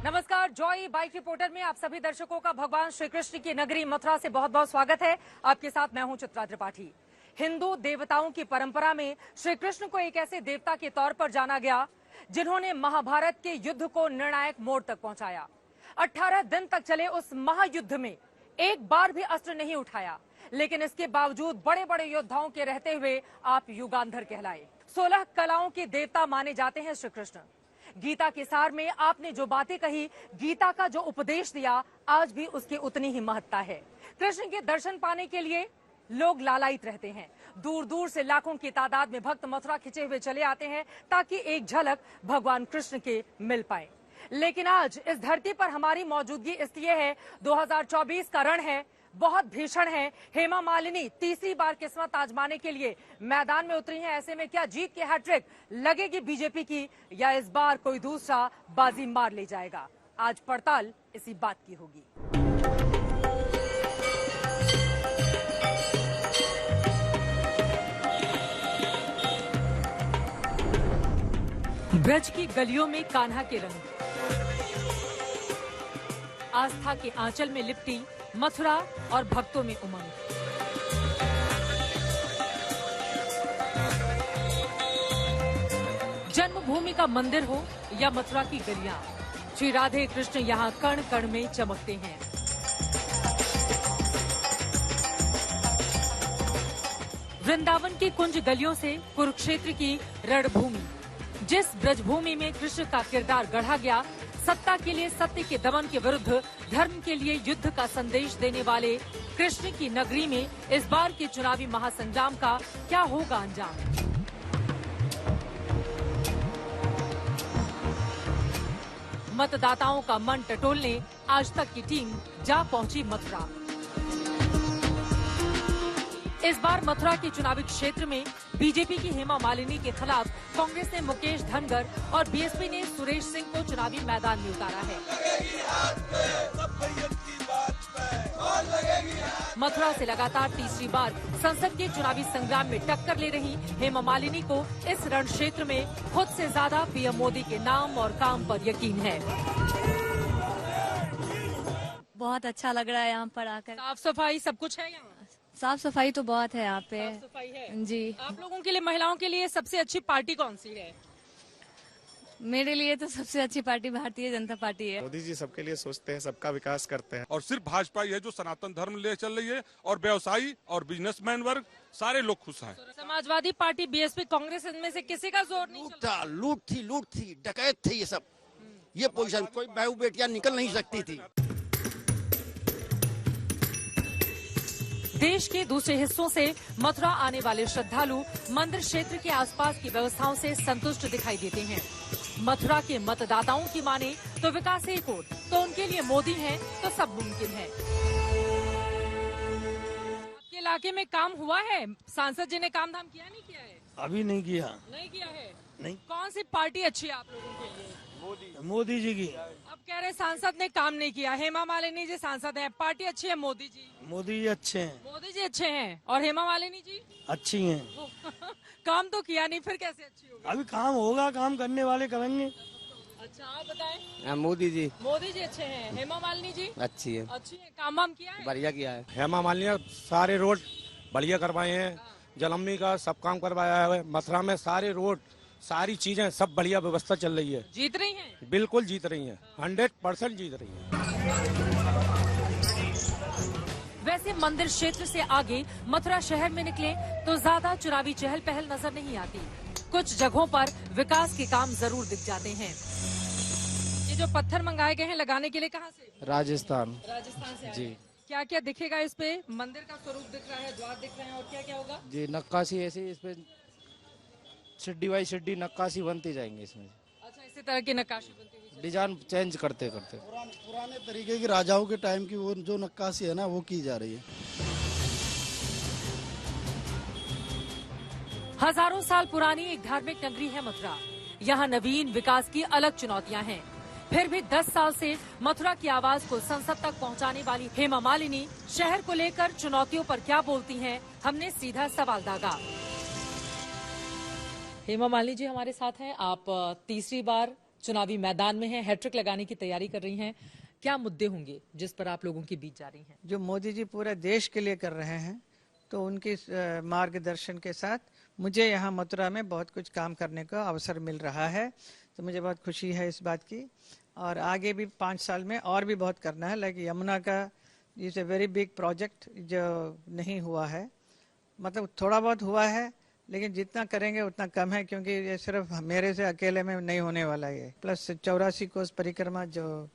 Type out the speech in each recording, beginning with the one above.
नमस्कार, Joy bike reporter में आप सभी दर्शकों का भगवान श्री कृष्ण की नगरी मथुरा से बहुत बहुत स्वागत है। आपके साथ मैं हूं चित्रा त्रिपाठी। हिंदू देवताओं की परंपरा में श्री कृष्ण को एक ऐसे देवता के तौर पर जाना गया जिन्होंने महाभारत के युद्ध को निर्णायक मोड़ तक पहुंचाया। 18 दिन तक चले उस महायुद्ध में एक बार भी अस्त्र नहीं उठाया, लेकिन इसके बावजूद बड़े बड़े योद्धाओं के रहते हुए आप युगांधर कहलाए। 16 कलाओं के देवता माने जाते हैं श्री कृष्ण। गीता के सार में आपने जो बातें कही, गीता का जो उपदेश दिया, आज भी उसकी उतनी ही महत्ता है। कृष्ण के दर्शन पाने के लिए लोग लालायित रहते हैं। दूर दूर से लाखों की तादाद में भक्त मथुरा खिंचे हुए चले आते हैं ताकि एक झलक भगवान कृष्ण के मिल पाए। लेकिन आज इस धरती पर हमारी मौजूदगी इसलिए है, 2024 का रण है, बहुत भीषण है। हेमा मालिनी तीसरी बार किस्मत आजमाने के लिए मैदान में उतरी हैं। ऐसे में क्या जीत की हैट्रिक लगेगी बीजेपी की, या इस बार कोई दूसरा बाजी मार ले जाएगा? आज पड़ताल इसी बात की होगी। ब्रज की गलियों में कान्हा के रंग, आस्था के आंचल में लिपटी मथुरा और भक्तों में उमंग। जन्मभूमि का मंदिर हो या मथुरा की गलियां, श्री राधे कृष्ण यहाँ कण कण में चमकते हैं। वृंदावन की कुंज गलियों से कुरुक्षेत्र की रणभूमि, जिस ब्रजभूमि में कृष्ण का किरदार गढ़ा गया, सत्ता के लिए सत्य के दमन के विरुद्ध धर्म के लिए युद्ध का संदेश देने वाले कृष्ण की नगरी में इस बार के चुनावी महासंग्राम का क्या होगा अंजाम? मतदाताओं का मन टटोलने आज तक की टीम जा पहुंची मथुरा। इस बार मथुरा के चुनावी क्षेत्र में बीजेपी की हेमा मालिनी के खिलाफ कांग्रेस ने मुकेश धनगर और बीएसपी ने सुरेश सिंह को चुनावी मैदान में उतारा है। मथुरा से लगातार तीसरी बार संसद के चुनावी संग्राम में टक्कर ले रही हेमा मालिनी को इस रण क्षेत्र में खुद से ज्यादा पीएम मोदी के नाम और काम पर यकीन है। बहुत अच्छा लग रहा है यहाँ पर आकर। साफ सफाई सब कुछ है यहाँ? साफ सफाई तो बहुत है यहाँ पे। साफ सफाई है जी। आप लोगों के लिए, महिलाओं के लिए सबसे अच्छी पार्टी कौन सी है? मेरे लिए तो सबसे अच्छी पार्टी भारतीय जनता पार्टी है। मोदी जी सबके लिए सोचते हैं, सबका विकास करते हैं। और सिर्फ भाजपा ही है जो सनातन धर्म ले चल रही है, और व्यवसायी और बिजनेसमैन वर्ग सारे लोग खुश हैं। समाजवादी पार्टी, बीएसपी, कांग्रेस, इनमें से किसी का जोर नहीं चल रहा? लूट थी, डकैत थी, ये सब ये पोजीशन, कोई बहू बेटियां निकल नहीं सकती थी। देश के दूसरे हिस्सों से मथुरा आने वाले श्रद्धालु मंदिर क्षेत्र के आसपास की व्यवस्थाओं से संतुष्ट दिखाई देते हैं। मथुरा के मतदाताओं की माने तो विकास एक ओर, तो उनके लिए मोदी है तो सब मुमकिन है। आपके इलाके में काम हुआ है? सांसद जी ने काम धाम किया, नहीं किया है? अभी नहीं किया। नहीं किया है? नहीं। कौन सी पार्टी अच्छी है आप लोगों के लिए? मोदी जी की। अब कह रहे सांसद ने काम नहीं किया। हेमा मालिनी जी सांसद हैं, पार्टी अच्छी है मोदी जी? मोदी जी अच्छे हैं। मोदी जी अच्छे हैं और हेमा मालिनी जी अच्छी हैं। काम तो किया नहीं, फिर कैसे अच्छी होगी? अभी काम होगा, काम करने वाले करेंगे। अच्छा, आप बताएं। मोदी जी अच्छे हैं। हेमा मालिनी जी अच्छी है। अच्छी है, काम वाम किया है? बढ़िया किया है। हेमा मालिनी ने सारे रोड बढ़िया करवाए हैं, जलम्बी का सब काम करवाया है। मथुरा में सारे रोड, सारी चीजें सब बढ़िया व्यवस्था चल रही है। जीत रही हैं? बिल्कुल जीत रही हैं, 100% जीत रही हैं। वैसे मंदिर क्षेत्र से आगे मथुरा शहर में निकले तो ज्यादा चुनावी चहल पहल नजर नहीं आती। कुछ जगहों पर विकास के काम जरूर दिख जाते हैं। ये जो पत्थर मंगाए गए हैं लगाने के लिए, कहाँ से? राजस्थान से जी। क्या क्या दिखेगा इस पे? मंदिर का स्वरूप दिख रहा है, द्वार दिख रहे हैं, और क्या क्या होगा? जी, नक्काशी ऐसी, इस पे सिड्डी बाई सिड्डी नक्काशी बनती जाएंगे इसमें। अच्छा, इसी तरह की नक्काशी बनती हुई डिजाइन चेंज करते करते। पुराने तरीके की राजाओं के टाइम की वो जो नक्काशी है ना, वो की जा रही है। हजारों साल पुरानी एक धार्मिक नगरी है मथुरा। यहाँ नवीन विकास की अलग चुनौतियाँ हैं। फिर भी 10 साल से मथुरा की आवाज को संसद तक पहुँचाने वाली हेमा मालिनी शहर को लेकर चुनौतियों पर क्या बोलती हैं, हमने सीधा सवाल दागा। हेमा मालिनी जी हमारे साथ हैं। आप तीसरी बार चुनावी मैदान में हैं, हैट्रिक लगाने की तैयारी कर रही हैं। क्या मुद्दे होंगे जिस पर आप लोगों के बीच जा रही हैं? जो मोदी जी पूरे देश के लिए कर रहे हैं, तो उनके मार्गदर्शन के साथ मुझे यहाँ मथुरा में बहुत कुछ काम करने का अवसर मिल रहा है, तो मुझे बहुत खुशी है इस बात की। और आगे भी 5 साल में और भी बहुत करना है। लाइक यमुना का is a very big project जो नहीं हुआ है, मतलब थोड़ा बहुत हुआ है, लेकिन जितना करेंगे उतना कम है, क्योंकि ये सिर्फ मेरे से अकेले में नहीं होने वाला है। प्लस 84 कोस परिक्रमा, जो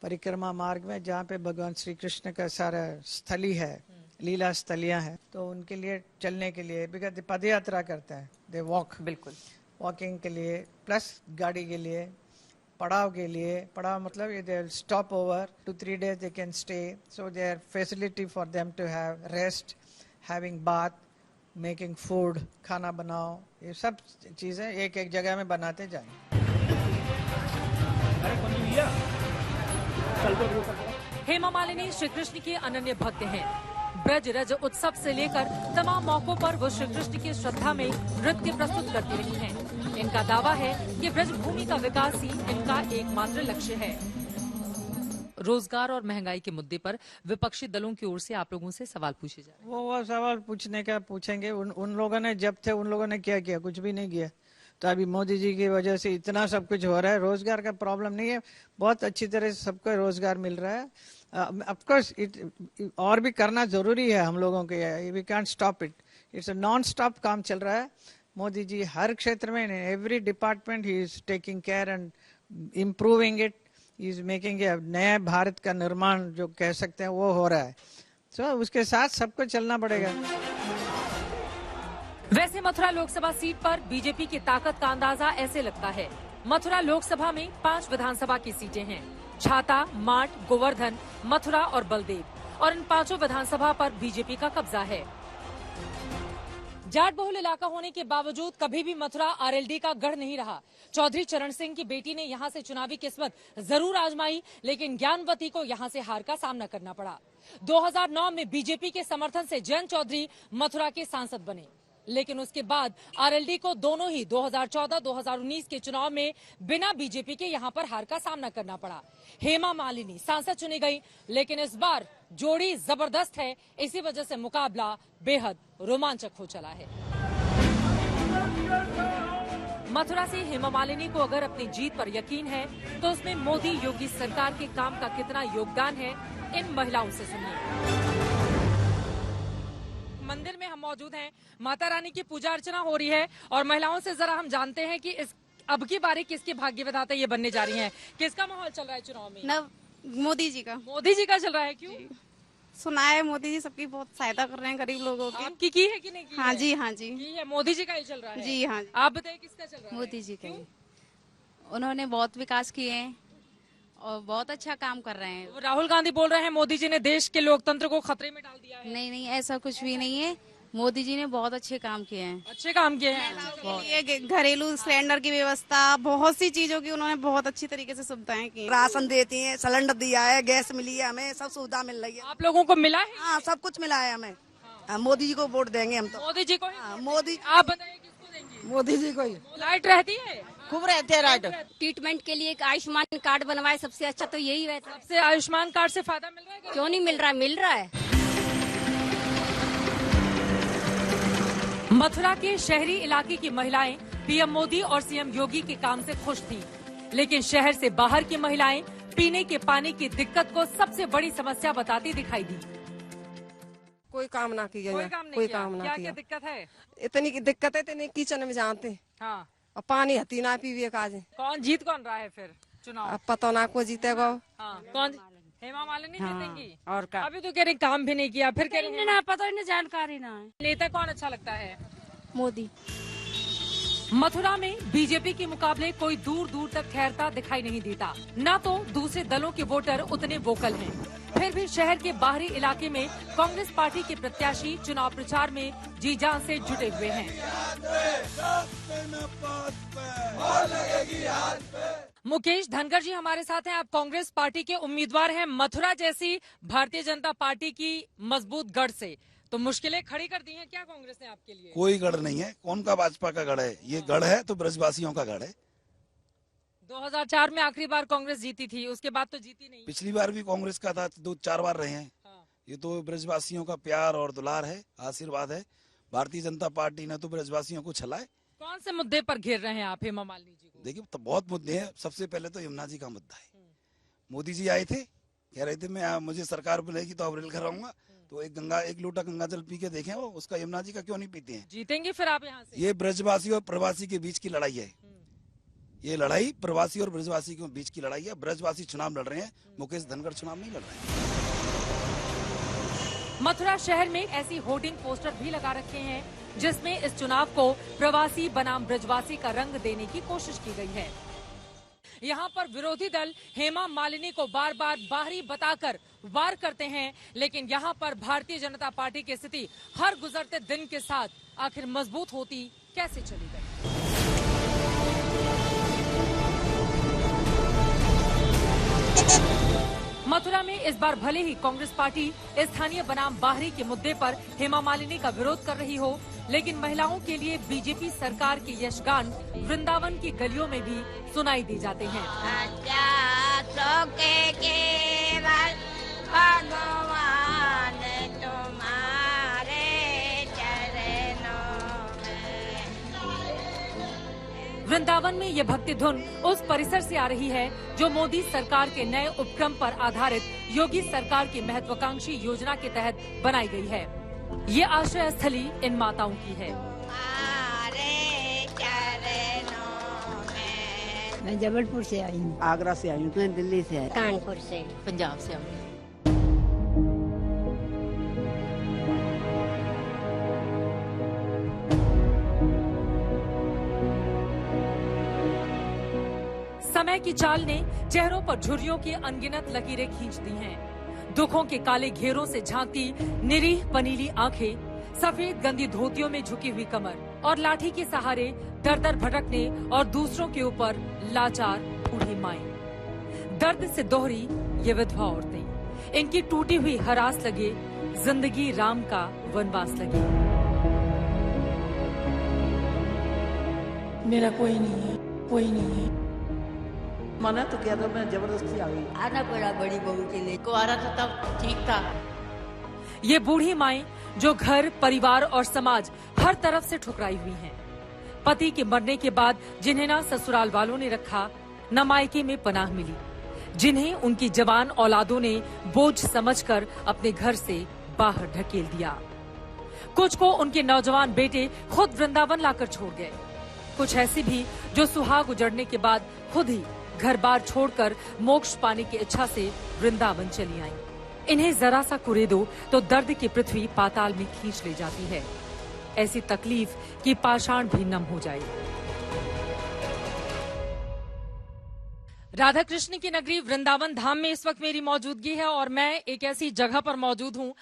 परिक्रमा मार्ग में जहाँ पे भगवान श्री कृष्ण का सारा स्थली है, लीला स्थलियाँ हैं, तो उनके लिए चलने के लिए, बिकॉज पद यात्रा करते हैं, दे वॉक, बिल्कुल वॉकिंग के लिए, प्लस गाड़ी के लिए, पड़ाव के लिए। पड़ाव मतलब they stop over 2-3 days they can stay, so there facility for them to have rest, having bath, making food, खाना बनाओ, ये सब चीजें एक एक जगह में बनाते जाएं। हेमा मालिनी श्री कृष्ण की अनन्य भक्त हैं। ब्रज रज उत्सव से लेकर तमाम मौकों पर वो श्री कृष्ण की श्रद्धा में नृत्य प्रस्तुत करती रही हैं। इनका दावा है कि ब्रज भूमि का विकास ही इनका एकमात्र लक्ष्य है। रोजगार और महंगाई के मुद्दे पर विपक्षी दलों की ओर से आप लोगों से सवाल पूछे जा रहे हैं। वो सवाल पूछने का पूछेंगे। उन लोगों ने जब थे, उन लोगों ने क्या किया? कुछ भी नहीं किया। तो अभी मोदी जी की वजह से इतना सब कुछ हो रहा है। रोजगार का प्रॉब्लम नहीं है, बहुत अच्छी तरह से सबको रोजगार मिल रहा है। ऑफ कोर्स और भी करना जरूरी है हम लोगों के, we can't stop it. It's a non stop काम चल रहा है। मोदी जी हर क्षेत्र में, एवरी डिपार्टमेंट ही is taking care and improving it, is making a नया भारत का निर्माण जो कह सकते हैं वो हो रहा है। तो उसके साथ सबको चलना पड़ेगा। वैसे मथुरा लोकसभा सीट पर बीजेपी की ताकत का अंदाजा ऐसे लगता है। मथुरा लोकसभा में 5 विधानसभा की सीटें हैं, छाता, माट, गोवर्धन, मथुरा और बलदेव, और इन 5 विधानसभा पर बीजेपी का कब्जा है। जाट बहुल इलाका होने के बावजूद कभी भी मथुरा आरएलडी का गढ़ नहीं रहा। चौधरी चरण सिंह की बेटी ने यहां से चुनावी किस्मत जरूर आजमाई, लेकिन ज्ञानवती को यहां से हार का सामना करना पड़ा। 2009 में बीजेपी के समर्थन से जयंत चौधरी मथुरा के सांसद बने, लेकिन उसके बाद आरएलडी को दोनों ही 2014-2019 के चुनाव में बिना बीजेपी के यहां पर हार का सामना करना पड़ा। हेमा मालिनी सांसद चुनी गई, लेकिन इस बार जोड़ी जबरदस्त है, इसी वजह से मुकाबला बेहद रोमांचक हो चला है। मथुरा से हेमा मालिनी को अगर अपनी जीत पर यकीन है, तो उसमें मोदी योगी सरकार के काम का कितना योगदान है, इन महिलाओं से सुनिए। मंदिर में हम मौजूद हैं, माता रानी की पूजा अर्चना हो रही है, और महिलाओं से जरा हम जानते हैं कि इस अब की बारी किसकी भाग्य विधाता ये बनने जा रही हैं। किसका माहौल चल रहा है चुनाव में? मोदी जी का। मोदी जी का चल रहा है, क्यों? सुना है मोदी जी सबकी बहुत सहायता कर रहे हैं, गरीब लोगों की। आपकी की है कि नहीं की? हाँ जी, हाँ जी, की है। मोदी जी का ही चल रहा है? जी हाँ। आप बताइए किसका चल रहा है? मोदी जी का ही। उन्होंने बहुत विकास किए हैं और बहुत अच्छा काम कर रहे हैं। राहुल गांधी बोल रहे हैं मोदी जी ने देश के लोकतंत्र को खतरे में डाल दिया है। नहीं, ऐसा कुछ भी नहीं है। मोदी जी ने बहुत अच्छे काम किए हैं। अच्छे काम किए हैं। ये घरेलू सिलेंडर की व्यवस्था, बहुत सी चीजों की उन्होंने बहुत अच्छी तरीके से सुविधाएं की। राशन देती हैं, सिलेंडर दिया है, गैस मिली है, हमें सब सुविधा मिल रही है। आप लोगों को मिला है? हाँ, सब कुछ मिला है हमें। मोदी जी को वोट देंगे हम तो। मोदी जी को? मोदी। आप बताइए किसको देंगे? मोदी जी को ही। लाइट रहती है? खूब रहते हैं लाइट। ट्रीटमेंट के लिए एक आयुष्मान कार्ड बनवाए, सबसे अच्छा तो यही है। सबसे आयुष्मान कार्ड से फायदा मिल रहा है? क्यों नहीं मिल रहा? मिल रहा है। मथुरा के शहरी इलाके की महिलाएं पीएम मोदी और सीएम योगी के काम से खुश थीं, लेकिन शहर से बाहर की महिलाएं पीने के पानी की दिक्कत को सबसे बड़ी समस्या बताती दिखाई दी। कोई काम ना किया, कोई काम नहीं कोई किया। काम ना क्या किया। क्या दिक्कत है? इतनी की दिक्कत है, इतनी किचन में जानते। हाँ। और पानी हती ना पीवे काज। कौन जीत कौन रहा है फिर चुनाव? अब पता ना को जीतेगा। हाँ। कौन? हेमा मालिनी जीतेंगी। और क्या? अभी तो कह रहे काम भी नहीं किया, फिर कह रहे ना पता नहीं, जानकारी ना है। नेता कौन अच्छा लगता है? मोदी। मथुरा में बीजेपी के मुकाबले कोई दूर दूर तक ठहरता दिखाई नहीं देता, न तो दूसरे दलों के वोटर उतने वोकल हैं। फिर भी शहर के बाहरी इलाके में कांग्रेस पार्टी के प्रत्याशी चुनाव प्रचार में जी जान से जुटे हुए हैं। मुकेश धनगर जी हमारे साथ हैं। आप कांग्रेस पार्टी के उम्मीदवार हैं। मथुरा जैसी भारतीय जनता पार्टी की मजबूत गढ़ से तो मुश्किलें खड़ी कर दी हैं क्या कांग्रेस ने आपके लिए? कोई गढ़ नहीं है। कौन का भाजपा का गढ़ है? ये गढ़ है तो ब्रजवासियों का गढ़ है। 2004 में आखिरी बार कांग्रेस जीती थी, उसके बाद तो जीती नहीं। पिछली बार भी कांग्रेस का था, 2-4 बार रहे हैं। ये तो ब्रजवासियों का प्यार और दुलार है, आशीर्वाद है। भारतीय जनता पार्टी ने तो ब्रजवासियों को छला है। कौन से मुद्दे पर घेर रहे हैं आप हेमा मालिनी जी को? देखिए तो बहुत मुद्दे हैं। सबसे पहले तो यमुना जी का मुद्दा है। मोदी जी आए थे, कह रहे थे मुझे सरकार मिलेगी तो अप्रैल कराऊंगा, तो एक लोटा गंगा जल पी के देखें, वो उसका यमुना जी का क्यों नहीं पीते हैं? जीतेंगे फिर आप यहाँ से? ये ब्रजवासी और प्रवासी के बीच की लड़ाई है। ये लड़ाई प्रवासी और ब्रजवासी के बीच की लड़ाई है। ब्रजवासी चुनाव लड़ रहे हैं, मुकेश धनखड़ चुनाव नहीं लड़ रहे हैं। मथुरा शहर में ऐसी होर्डिंग पोस्टर भी लगा रखे हैं जिसमें इस चुनाव को प्रवासी बनाम ब्रजवासी का रंग देने की कोशिश की गई है। यहाँ पर विरोधी दल हेमा मालिनी को बार बार बाहरी बताकर वार करते हैं, लेकिन यहाँ पर भारतीय जनता पार्टी की स्थिति हर गुजरते दिन के साथ आखिर मजबूत होती कैसे चली गई। मथुरा में इस बार भले ही कांग्रेस पार्टी स्थानीय बनाम बाहरी के मुद्दे पर हेमा मालिनी का विरोध कर रही हो, लेकिन महिलाओं के लिए बीजेपी सरकार के यशगान वृंदावन की गलियों में भी सुनाई दी जाते हैं। वृंदावन में ये भक्ति धुन उस परिसर से आ रही है जो मोदी सरकार के नए उपक्रम पर आधारित योगी सरकार की महत्वाकांक्षी योजना के तहत बनाई गई है। ये आश्रय स्थली इन माताओं की है। मैं जबलपुर से आई हूँ। आगरा से आई हूँ। मैं दिल्ली से आई। कानपुर से, पंजाब से आई। समय की चाल ने चेहरों पर झुर्रियों की अनगिनत लकीरें खींच दी हैं। दुखों के काले घेरों से झांकती निरीह पनीली आंखें, सफेद गंदी धोतियों में झुकी हुई कमर और लाठी के सहारे दर दर भटकने और दूसरों के ऊपर लाचार बूढ़ी माएं। दर्द से दोहरी ये विधवा औरतें, इनकी टूटी हुई हरास लगे, जिंदगी राम का वनवास लगे। मेरा कोई नहीं है, कोई नहीं है। मना तो क्या था, मैं जबरदस्ती आ गई। आना पड़ा बड़ी बहू के लिए। कुआरा था तब ठीक था। ये बूढ़ी माएं जो घर, परिवार और समाज हर तरफ से ठुकराई हुई हैं। पति के मरने के बाद जिन्हें ना ससुराल वालों ने रखा, न मायके में पनाह मिली, जिन्हें उनकी जवान औलादों ने बोझ समझकर अपने घर से बाहर ढकेल दिया। कुछ को उनके नौजवान बेटे खुद वृंदावन लाकर छोड़ गए। कुछ ऐसी भी जो सुहाग उजड़ने के बाद खुद ही घर बार छोड़कर मोक्ष पाने की इच्छा से वृंदावन चली आईं। इन्हें जरा सा कुरेदो तो दर्द की पृथ्वी पाताल में खींच ले जाती है। ऐसी तकलीफ कि पाषाण भी नम हो जाए। राधा कृष्ण की नगरी वृंदावन धाम में इस वक्त मेरी मौजूदगी है और मैं एक ऐसी जगह पर मौजूद हूँ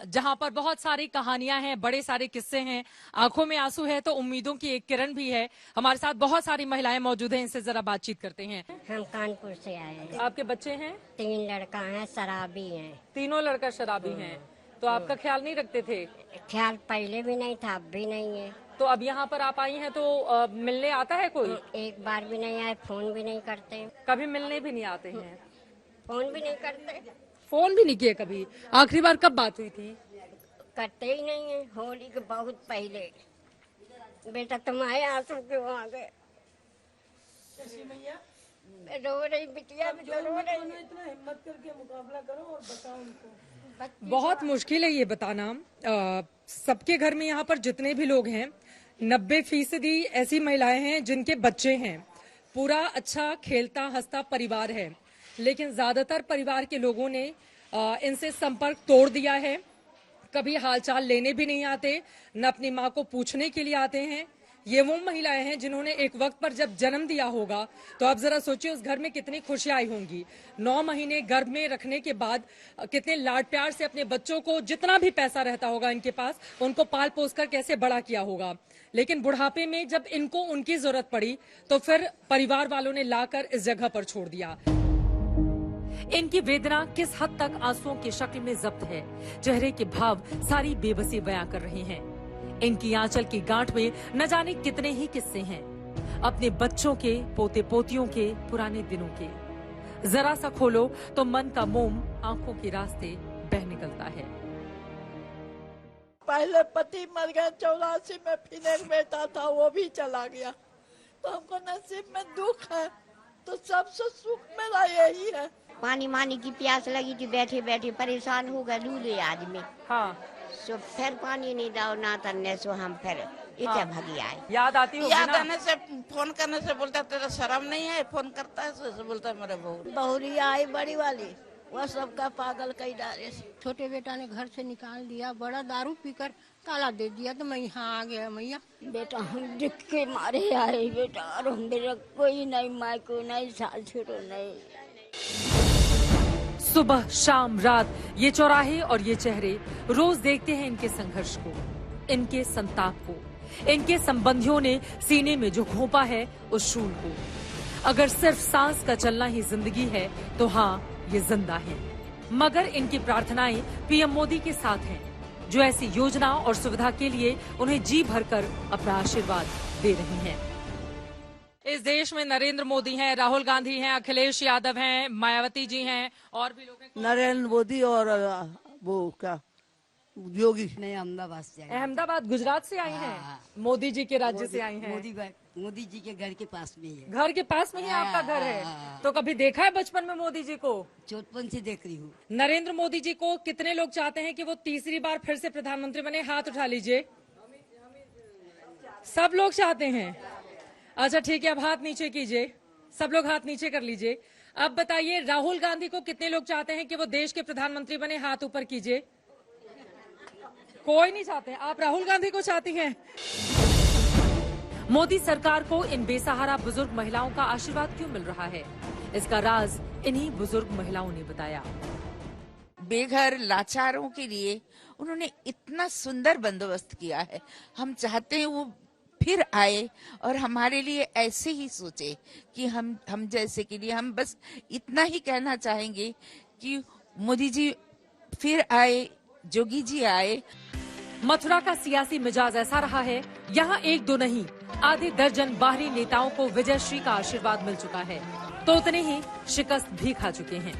जहां पर बहुत सारी कहानियां हैं, बड़े सारे किस्से हैं, आंखों में आंसू है तो उम्मीदों की एक किरण भी है। हमारे साथ बहुत सारी महिलाएं मौजूद हैं, इनसे जरा बातचीत करते हैं। हम कानपुर से आए हैं। आपके बच्चे हैं? 3 लड़का हैं, शराबी हैं। तीनों लड़का शराबी हैं, तो आपका ख्याल नहीं रखते थे? ख्याल पहले भी नहीं था, अब भी नहीं है। तो अब यहाँ पर आप आई हैं तो मिलने आता है कोई? एक बार भी नहीं आए, फोन भी नहीं करते। कभी मिलने भी नहीं आते हैं? फोन भी नहीं करते। फोन भी नहीं किए कभी? आखिरी बार कब बात हुई थी? करते ही नहीं है, होली के बहुत पहले। बेटा तुम आए, आंसू क्यों आ गए? रो रही बिटिया, रो रही। हिम्मत करके मुकाबला करो और बताओ उनको। बहुत मुश्किल है ये बताना। सबके घर में यहाँ पर जितने भी लोग हैं 90% ऐसी महिलाएं हैं जिनके बच्चे हैं। पूरा अच्छा खेलता हंसता परिवार है, लेकिन ज्यादातर परिवार के लोगों ने इनसे संपर्क तोड़ दिया है। कभी हालचाल लेने भी नहीं आते, न अपनी माँ को पूछने के लिए आते हैं। ये वो महिलाएं हैं जिन्होंने एक वक्त पर जब जन्म दिया होगा तो आप जरा सोचिए उस घर में कितनी खुशियां आई होंगी। 9 महीने गर्भ में रखने के बाद कितने लाड प्यार से अपने बच्चों को, जितना भी पैसा रहता होगा इनके पास, उनको पाल पोस कर कैसे बड़ा किया होगा। लेकिन बुढ़ापे में जब इनको उनकी जरूरत पड़ी तो फिर परिवार वालों ने लाकर इस जगह पर छोड़ दिया। इनकी वेदना किस हद तक आंसुओं की शक्ल में जब्त है, चेहरे के भाव सारी बेबसी बयां कर रहे हैं। इनकी आंचल की गांठ में न जाने कितने ही किस्से हैं। अपने बच्चों के, पोते पोतियों के, पुराने दिनों के। जरा सा खोलो तो मन का मोम आंखों के रास्ते बह निकलता है। पहले पति मर गया 84 में, फिर एक बेटा था वो भी चला गया, तो हमको नसीब में दुख है, तो सबसे सुख मेरा यही है। पानी मानी की प्यास लगी थी, बैठे बैठे परेशान हो गए लूले आदमी। हाँ। सो फिर पानी नहीं दाओ ना तन्ने सो हम फिर इतना भगी आए। याद आती होगी याद ना? आने से फोन करने से बोलता तेरा शर्म नहीं है, फोन करता है से बोलता है मेरे बहू। बहुरिया आई बड़ी वाली, वह सबका पागल कई डाले। छोटे बेटा ने घर से निकाल दिया, बड़ा दारू पीकर ताला दे दिया, तो मैं यहाँ आ गया। मैया बेटा हम दुख के मारे आए बेटा, और मेरा कोई नहीं, माँ को नहीं, साल छोड़ो नहीं। सुबह शाम रात ये चौराहे और ये चेहरे रोज देखते हैं इनके संघर्ष को, इनके संताप को, इनके संबंधियों ने सीने में जो घोंपा है उस शूल को। अगर सिर्फ सांस का चलना ही जिंदगी है तो हाँ, ये जिंदा है। मगर इनकी प्रार्थनाएं पीएम मोदी के साथ हैं, जो ऐसी योजना और सुविधा के लिए उन्हें जी भरकर अपना आशीर्वाद दे रही हैं। इस देश में नरेंद्र मोदी हैं, राहुल गांधी हैं, अखिलेश यादव हैं, मायावती जी हैं और भी लोग हैं। नरेंद्र मोदी और वो क्या योगी। नहीं, अहमदाबाद से आई। अहमदाबाद गुजरात से आई हैं, मोदी जी के राज्य से आई हैं। मोदी जी के घर के पास में ही है। घर के पास में ही आपका घर है? तो कभी देखा है बचपन में मोदी जी को? चौथपन से देख रही हूँ। नरेंद्र मोदी जी को कितने लोग चाहते हैं कि वो तीसरी बार फिर से प्रधानमंत्री बने? हाथ उठा लीजिए। सब लोग चाहते हैं। अच्छा ठीक है, अब हाथ नीचे कीजिए, सब लोग हाथ नीचे कर लीजिए। अब बताइए, राहुल गांधी को कितने लोग चाहते हैं कि वो देश के प्रधानमंत्री बने? हाथ ऊपर कीजिए। कोई नहीं चाहते। आप राहुल गांधी को चाहती हैं? मोदी सरकार को इन बेसहारा बुजुर्ग महिलाओं का आशीर्वाद क्यों मिल रहा है? इसका राज इन्हीं बुजुर्ग महिलाओं ने बताया। बेघर लाचारों के लिए उन्होंने इतना सुंदर बंदोबस्त किया है। हम चाहते हैं वो फिर आए और हमारे लिए ऐसे ही सोचे कि हम जैसे के लिए हम बस इतना ही कहना चाहेंगे कि मोदी जी फिर आए, जोगी जी आए। मथुरा का सियासी मिजाज ऐसा रहा है, यहाँ एक दो नहीं, आधे दर्जन बाहरी नेताओं को विजयश्री का आशीर्वाद मिल चुका है, तो उतने ही शिकस्त भी खा चुके हैं।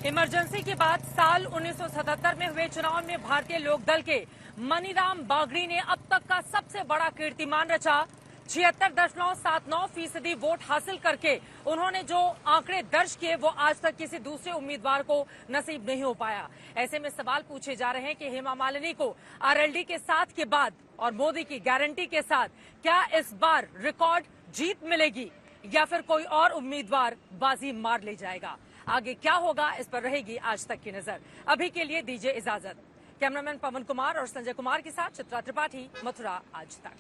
इमरजेंसी के बाद साल 1977 में हुए चुनाव में भारतीय लोक दल के मनीराम बागड़ी ने अब तक का सबसे बड़ा कीर्तिमान रचा। 76.79% वोट हासिल करके उन्होंने जो आंकड़े दर्ज किए वो आज तक किसी दूसरे उम्मीदवार को नसीब नहीं हो पाया। ऐसे में सवाल पूछे जा रहे हैं कि हेमा मालिनी को आरएलडी के साथ के बाद और मोदी की गारंटी के साथ क्या इस बार रिकॉर्ड जीत मिलेगी या फिर कोई और उम्मीदवार बाजी मार ले जाएगा? आगे क्या होगा इस पर रहेगी आज तक की नजर। अभी के लिए दीजिए इजाजत। कैमरामैन पवन कुमार और संजय कुमार के साथ चित्रा त्रिपाठी, मथुरा आज तक।